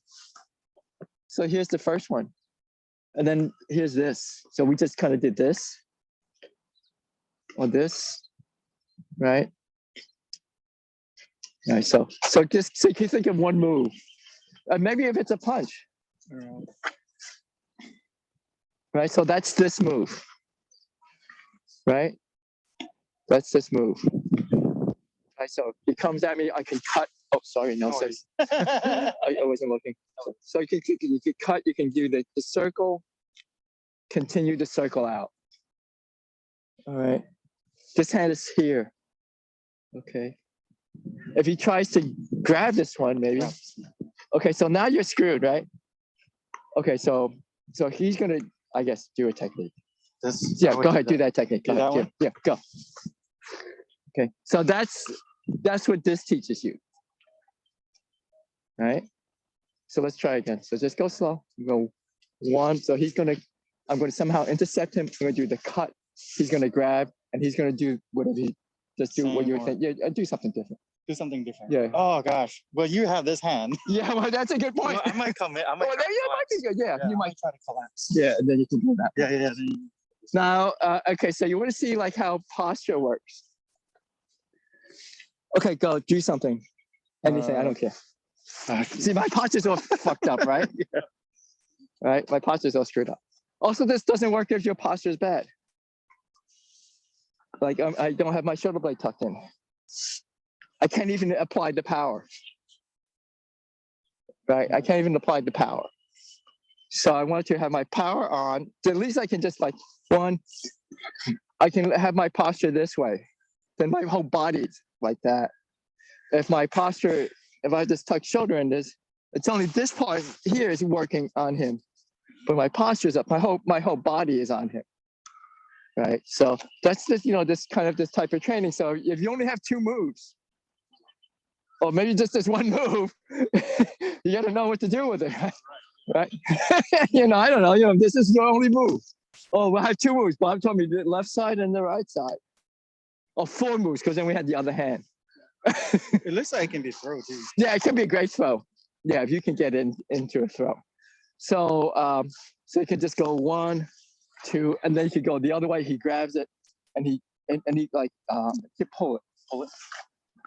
[SPEAKER 1] So here's the first one. And then here's this. So we just kind of did this or this, right? All right, so you can think of one move. Maybe if it's a punch, right? So that's this move, right? That's this move. Right, so he comes at me, I can cut. Oh, sorry, no, sorry. I wasn't looking. So you can cut, you can do the circle, continue to circle out. All right. This hand is here. Okay. If he tries to grab this one, maybe. Okay, so now you're screwed, right? Okay, so he's gonna, I guess, do a technique. Yeah, go ahead, do that technique. Go ahead. Yeah, go. Okay, so that's what this teaches you. Right? So let's try again. So just go slow. Go one. So I'm going to somehow intercept him. I'm going to do the cut. He's going to grab, and he's going to do whatever just do what you think. Yeah, do something different.
[SPEAKER 4] Do something different.
[SPEAKER 1] Yeah.
[SPEAKER 4] Oh gosh. Well, you have this hand.
[SPEAKER 1] Yeah, well, that's a good point.
[SPEAKER 4] Well, I might come in.
[SPEAKER 1] Well, you might be good. Yeah, you might
[SPEAKER 4] try to collapse.
[SPEAKER 1] Yeah, and then you can do that.
[SPEAKER 4] Yeah.
[SPEAKER 1] Now, okay, so you want to see like how posture works. Okay, go do something. Anything, I don't care. See, my posture's all fucked up, right? Yeah. Right, my posture's all screwed up. Also, this doesn't work if your posture is bad. Like I don't have my shoulder blade tucked in. I can't even apply the power. Right, I can't even apply the power. So I want to have my power on. So at least I can just like I can have my posture this way. Then my whole body's like that. If my posture, if I just tuck shoulder in this, it's only this part here is working on him, but my posture is up. My whole body is on him, right? So that's just this type of training. So if you only have two moves, or maybe just this one move, you got to know what to do with it, right? I don't know. This is your only move. Oh, we'll have 2 moves. Bob told me the left side and the right side. Oh, 4 moves, because then we had the other hand.
[SPEAKER 4] It looks like it can be throw too.
[SPEAKER 1] Yeah, it can be a great throw. Yeah, if you can get into a throw. So so you can just go 1, 2, and then you could go the other way. He grabs it and he like you pull it.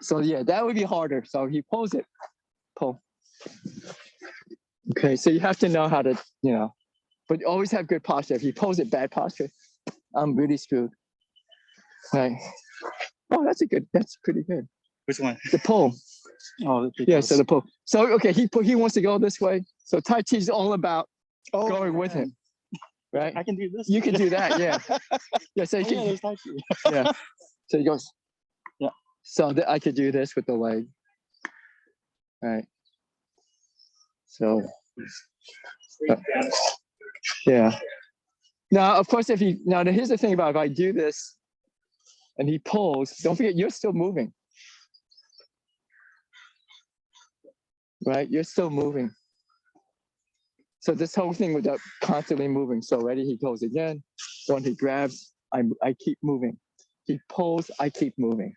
[SPEAKER 1] So yeah, that would be harder. So he pulls it, pull. Okay, so you have to know how to, but always have good posture. If he pulls it bad posture, I'm really screwed. Right. Oh, that's pretty good.
[SPEAKER 4] Which one?
[SPEAKER 1] The pull.
[SPEAKER 4] Oh,
[SPEAKER 1] Yeah, so the pull. So okay, he wants to go this way. So Tai Chi is all about
[SPEAKER 4] oh,
[SPEAKER 1] going with him, right?
[SPEAKER 4] I can do this.
[SPEAKER 1] You can do that, yeah. Yeah, so
[SPEAKER 4] Oh,
[SPEAKER 1] you
[SPEAKER 4] yeah,
[SPEAKER 1] can,
[SPEAKER 4] there's Tai Chi.
[SPEAKER 1] yeah. So he goes,
[SPEAKER 4] Yeah.
[SPEAKER 1] So I could do this with the leg. All right. So, yeah. Now, of course, here's the thing about if I do this and he pulls, don't forget, you're still moving. Right? You're still moving. So this whole thing without constantly moving. So ready, he goes again. When he grabs, I keep moving. He pulls, I keep moving.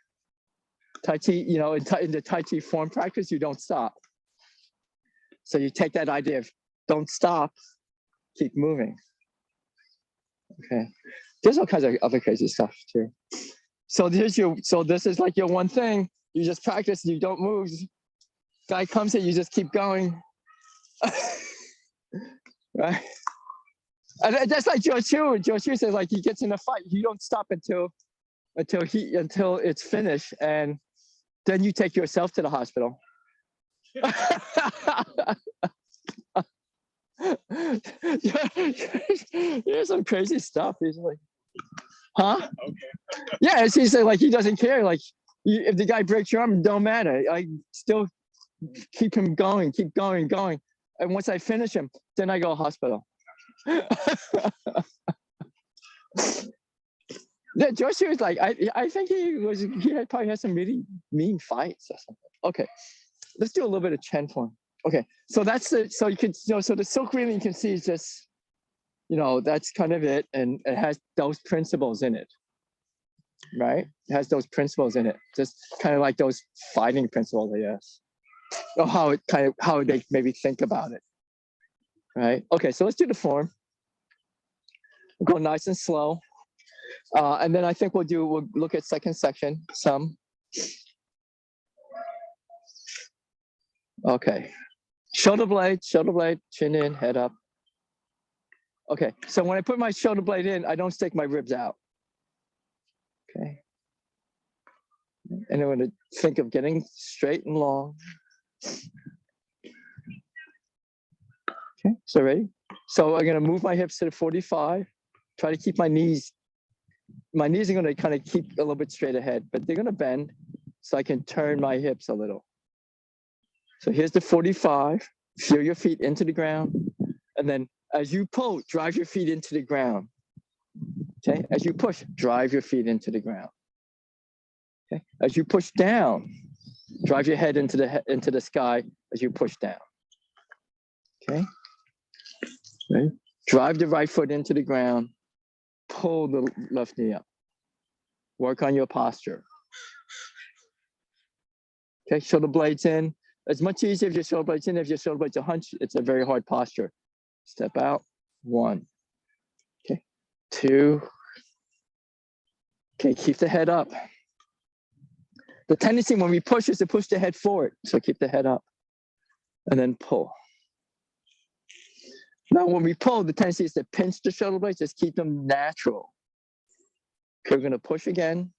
[SPEAKER 1] Tai Chi, in the Tai Chi form practice, you don't stop. So you take that idea of don't stop, keep moving. Okay. There's all kinds of other crazy stuff too. So this is like your one thing. You just practice, you don't move. Guy comes in, you just keep going. Right? And that's like Joe Chu. Joe Chu says like he gets in a fight, you don't stop until it's finished, and then you take yourself to the hospital. There's some crazy stuff. He's like, huh?
[SPEAKER 2] Okay.
[SPEAKER 1] Yeah, he said like he doesn't care. Like if the guy breaks your arm, it don't matter. I still keep him going, keep going. And once I finish him, then I go to hospital. Yeah, Joshua was like, I think he probably had some really mean fights or something. Okay, let's do a little bit of Chen form. Okay, so that's it. So you can, so the silk reeling you can see is just, that's kind of it, and it has those principles in it, right? It has those principles in it, just kind of like those fighting principles, I guess, or how they maybe think about it, right? Okay, so let's do the form. We'll go nice and slow. And then I think we'll look at second section some. Okay, shoulder blade, chin in, head up. Okay, so when I put my shoulder blade in, I don't stick my ribs out. Okay. And I'm going to think of getting straight and long. Okay, so ready? So I'm going to move my hips to the 45, try to keep my knees are going to kind of keep a little bit straight ahead, but they're going to bend so I can turn my hips a little. So here's the 45, feel your feet into the ground. And then as you pull, drive your feet into the ground. Okay, as you push, drive your feet into the ground. Okay, as you push down, drive your head into the sky as you push down. Okay, ready? Drive the right foot into the ground, pull the left knee up. Work on your posture. Okay, shoulder blades in. It's much easier if your shoulder blades in. If your shoulder blades are hunched, it's a very hard posture. Step out, 1. Okay, 2. Okay, keep the head up. The tendency when we push is to push the head forward. So keep the head up and then pull. Now, when we pull, the tendency is to pinch the shoulder blades, just keep them natural. Okay, we're going to push again.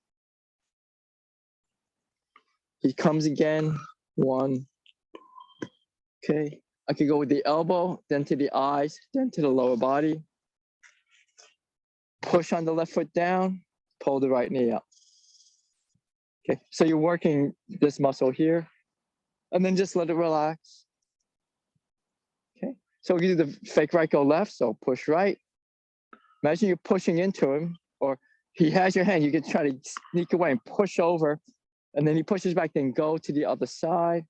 [SPEAKER 1] He comes again, 1. Okay, I could go with the elbow, then to the eyes, then to the lower body. Push on the left foot down, pull the right knee up. Okay, so you're working this muscle here, and then just let it relax. Okay, so we do the fake right, go left, so push right. Imagine you're pushing into him, or he has your hand, you can try to sneak away and push over, and then he pushes back, then go to the other side.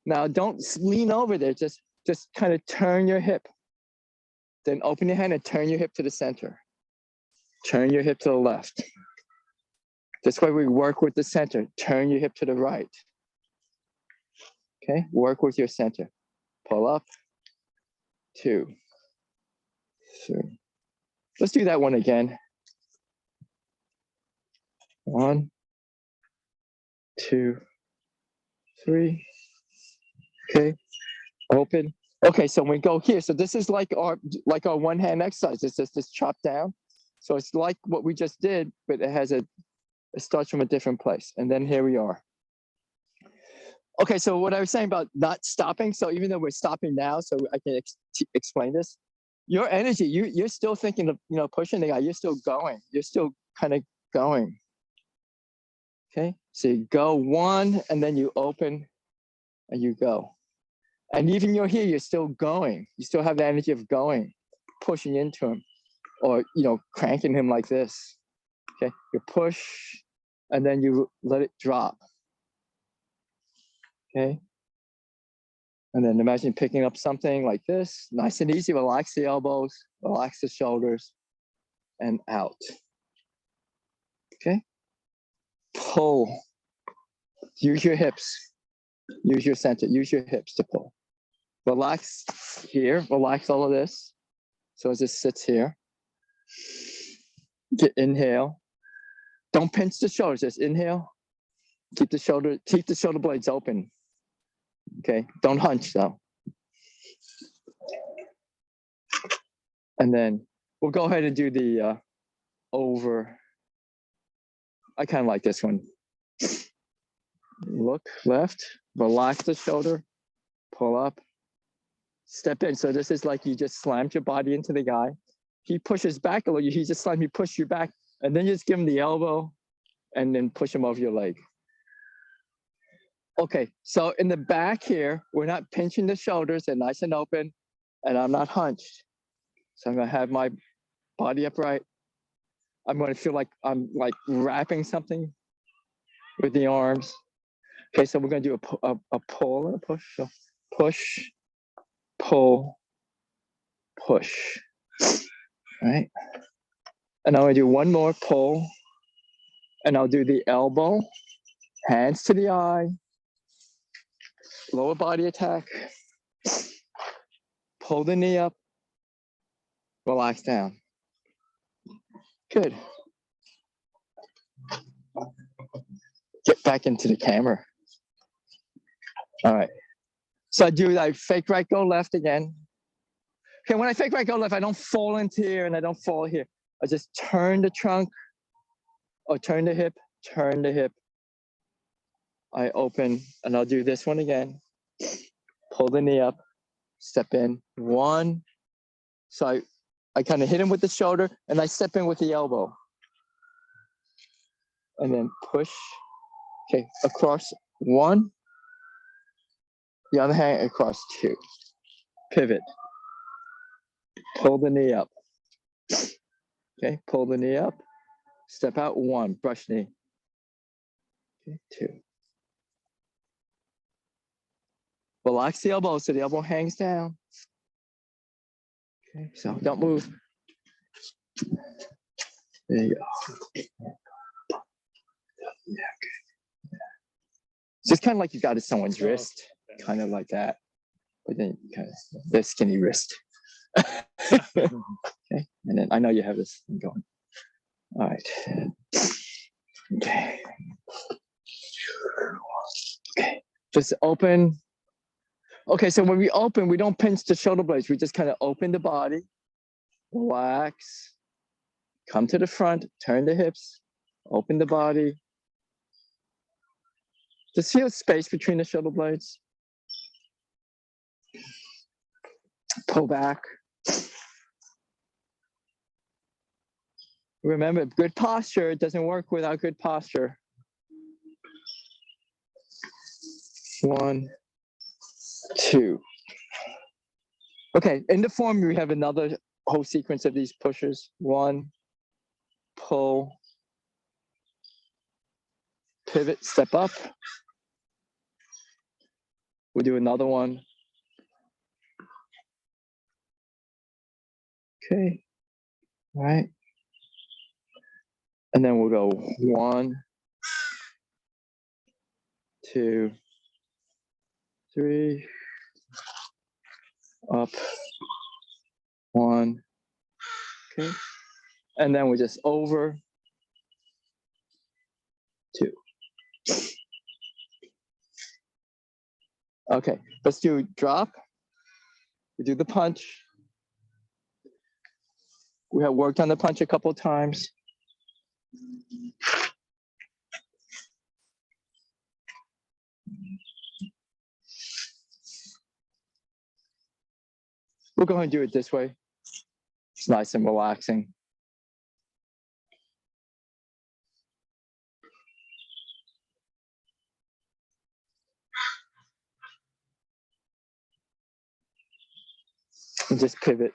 [SPEAKER 1] Now, don't lean over there, just kind of turn your hip. Then open your hand and turn your hip to the center. turn your hip to the left. This way we work with the center. Turn your hip to the right. Okay, work with your center. Pull up, 2, 3. Let's do that one again. 1, 2, 3. Okay, open. Okay, so we go here. So this is like our one hand exercise. It's just this chop down. So it's like what we just did, but it starts from a different place. And then here we are. Okay, so what I was saying about not stopping. So even though we're stopping now, so I can explain this. Your energy, you're still thinking of, pushing the guy. You're still going. You're still kind of going. Okay, so you go 1, and then you open, and you go. And even you're here, you're still going. You still have the energy of going, pushing into him, or cranking him like this. Okay, you push, and then you let it drop. Okay. And then imagine picking up something like this, nice and easy. Relax the elbows, relax the shoulders, and out. Okay. Pull. Use your hips. Use your center. Use your hips to pull. Relax here. Relax all of this. So as it sits here, inhale. Don't pinch the shoulders. Just inhale. Keep the shoulder blades open. Okay. Don't hunch though. And then we'll go ahead and do the over. I kind of like this one. Look left, relax the shoulder, pull up, step in. So this is like you just slammed your body into the guy. He pushes back a little, he just slammed you, push you back, and then you just give him the elbow and then push him over your leg. Okay, so in the back here, we're not pinching the shoulders, they're nice and open, and I'm not hunched. So I'm gonna have my body upright. I'm gonna feel like I'm like wrapping something with the arms. Okay, so we're gonna do a pull and a push. So push, pull, push. All right. And I'm gonna do one more pull, and I'll do the elbow, hands to the eye, lower body attack, pull the knee up, relax down. Good. Get back into the camera. All right. So I do like fake right, go left again. Okay, when I fake right, go left, I don't fall into here and I don't fall here. I just turn the trunk or turn the hip, turn the hip. I open and I'll do this one again. Pull the knee up, step in, 1. So I kind of hit him with the shoulder and I step in with the elbow. And then push, okay, across 1. The other hand across 2. Pivot. Pull the knee up. Okay, pull the knee up. Step out 1, brush knee. Okay, 2. Relax the elbow so the elbow hangs down. Okay, so don't move. There you go. Yeah, good. So it's kind of like you got it someone's wrist, kind of like that. But then kind of the skinny wrist. Okay, and then I know you have this thing going. All right. Okay. Okay, just open. Okay, so when we open, we don't pinch the shoulder blades. We just kind of open the body, relax, come to the front, turn the hips, open the body. Just feel space between the shoulder blades. Pull back. Remember, good posture doesn't work without good posture. 1, 2. Okay, in the form, we have another whole sequence of these pushes. 1, pull, pivot, step up. We'll do another one. Okay, all right. And then we'll go 1, 2, 3, up, 1, okay. And then we just over, 2. Okay, let's do drop. We do the punch. We have worked on the punch a couple of times. We'll go ahead and do it this way. It's nice and relaxing. And just pivot.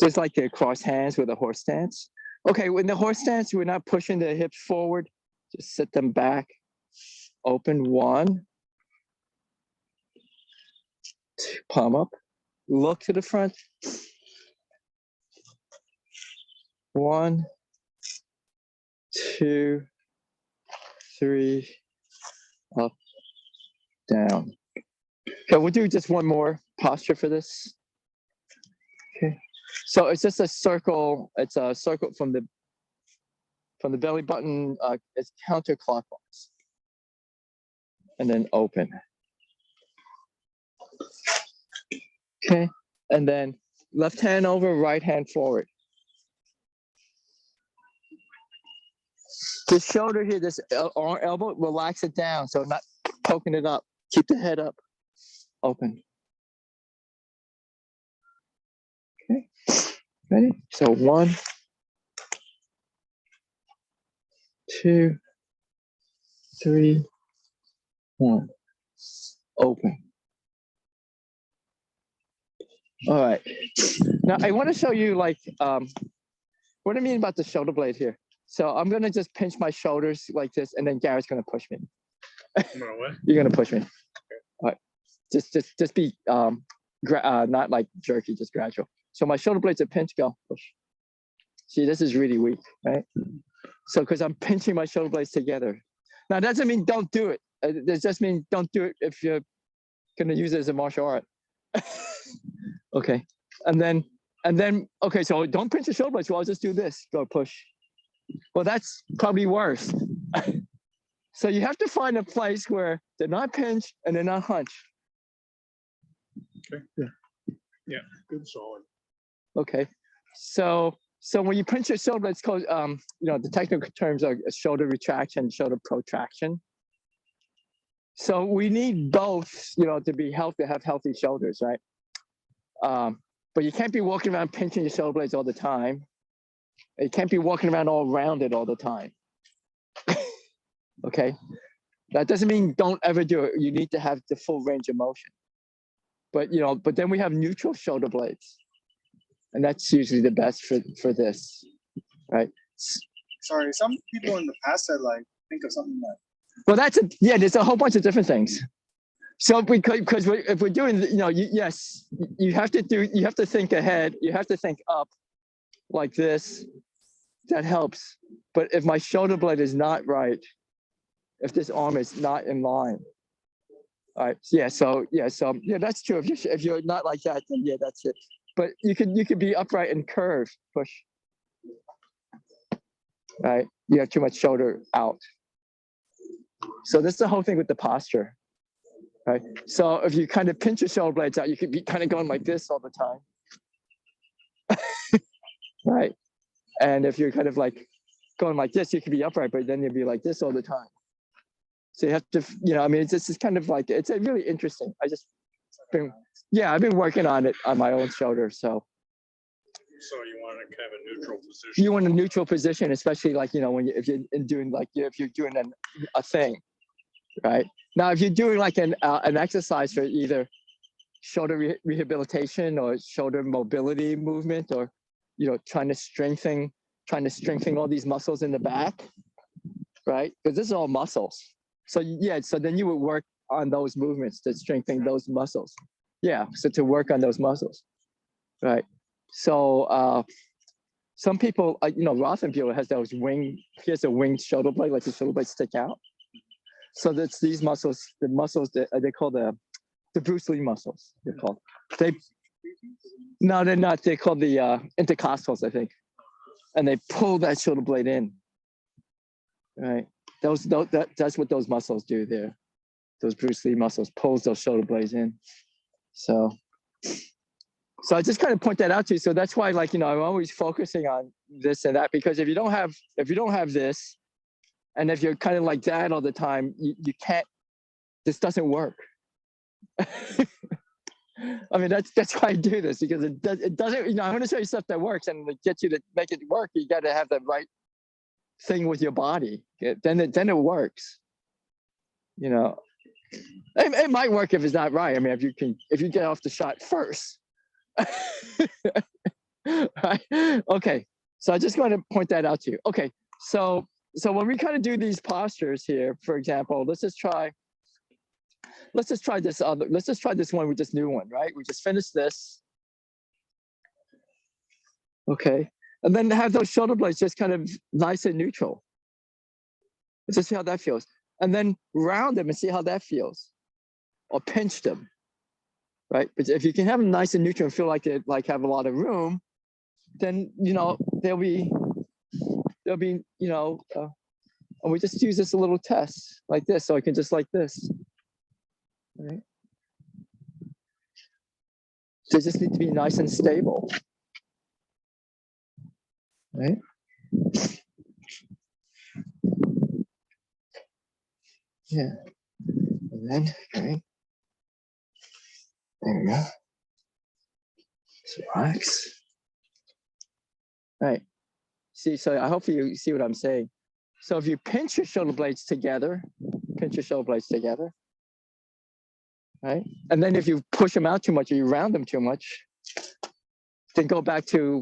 [SPEAKER 1] Just like the cross hands with a horse stance. Okay, when the horse stance, we're not pushing the hips forward. Just sit them back. Open 1. 2, palm up. Look to the front. 1, 2, 3, up, down. Okay, we'll do just one more posture for this. Okay, so it's just a circle. It's a circle from the belly button. It's counterclockwise, and then open. Okay, and then left hand over, right hand forward. This shoulder here, this elbow, relax it down, so not poking it up. Keep the head up, open. Okay, ready? So 1, 2, 3, 1, open. All right. Now I want to show you like what I mean about the shoulder blade here. So I'm gonna just pinch my shoulders like this, and then Garrett's gonna push me. You're gonna push me. All right. Just be not like jerky, just gradual. So my shoulder blades are pinched, go push. See, this is really weak, right? So because I'm pinching my shoulder blades together. Now that doesn't mean don't do it. It just means don't do it if you're gonna use it as a martial art. Okay, and then okay, so don't pinch the shoulder blades. So I'll just do this. Go push. Well, that's probably worse. So you have to find a place where they're not pinched and they're not hunched.
[SPEAKER 2] Okay. Yeah, good, solid.
[SPEAKER 1] Okay, so when you pinch your shoulder, it's called the technical terms are shoulder retraction, shoulder protraction. So we need both, to be healthy, have healthy shoulders, right? But you can't be walking around pinching your shoulder blades all the time. You can't be walking around all rounded all the time. Okay, that doesn't mean don't ever do it. You need to have the full range of motion. But but then we have neutral shoulder blades, and that's usually the best for this, right?
[SPEAKER 4] Sorry, some people in the past said like think of something like.
[SPEAKER 1] Well, there's a whole bunch of different things. So because if we're doing, yes, you have to think ahead. You have to think up like this. That helps. But if my shoulder blade is not right, if this arm is not in line, all right, so that's true. If you're not like that, then yeah, that's it. But you could be upright and curve, push. Right, you have too much shoulder out. So this is the whole thing with the posture, right? So if you kind of pinch your shoulder blades out, you could be kind of going like this all the time, right? And if you're kind of like going like this, you could be upright, but then you'd be like this all the time. So you have to, it's just kind of like, it's a really interesting. I've been working on it on my own shoulder. So
[SPEAKER 2] you want to have a neutral position.
[SPEAKER 1] You want a neutral position, especially like, if you're doing a thing, right? Now, if you're doing like an exercise for either shoulder rehabilitation or shoulder mobility movement, or, trying to strengthen all these muscles in the back, right? Because this is all muscles. So so then you would work on those movements to strengthen those muscles. Yeah, so to work on those muscles, right? So some people, you know, Rothenbuehler has those he has a winged shoulder blade, like the shoulder blade stick out. So that's these muscles, the muscles that they call the Bruce Lee muscles. They're called. No, they're not. They're called the intercostals, I think. And they pull that shoulder blade in. Right. That's what those muscles do there. Those Bruce Lee muscles pulls those shoulder blades in. So I just kind of point that out to you. So that's why, like, you know, I'm always focusing on this and that, because if you don't have this, and if you're kind of like that all the time, you can't, this doesn't work. I mean, that's why I do this, because it doesn't, you know, I want to show you stuff that works, and to get you to make it work, you got to have the right thing with your body. Then it works. You know, it might work if it's not right. I mean, if you get off the shot first. Right? Okay. So I just want to point that out to you. Okay. So when we kind of do these postures here, for example, let's just try this one with this new one, right? We just finished this. Okay. And then have those shoulder blades just kind of nice and neutral. Let's just see how that feels. And then round them and see how that feels. Or pinch them. Right? But if you can have them nice and neutral and feel like they have a lot of room, then, you know, they'll be, you know, and we just use this a little test like this. So I can just like this. Right? They just need to be nice and stable. Right? Yeah. And then, okay. There we go. Just relax. All right. See, so I hope you see what I'm saying. So if you pinch your shoulder blades together, right? And then if you push them out too much or you round them too much, then go back to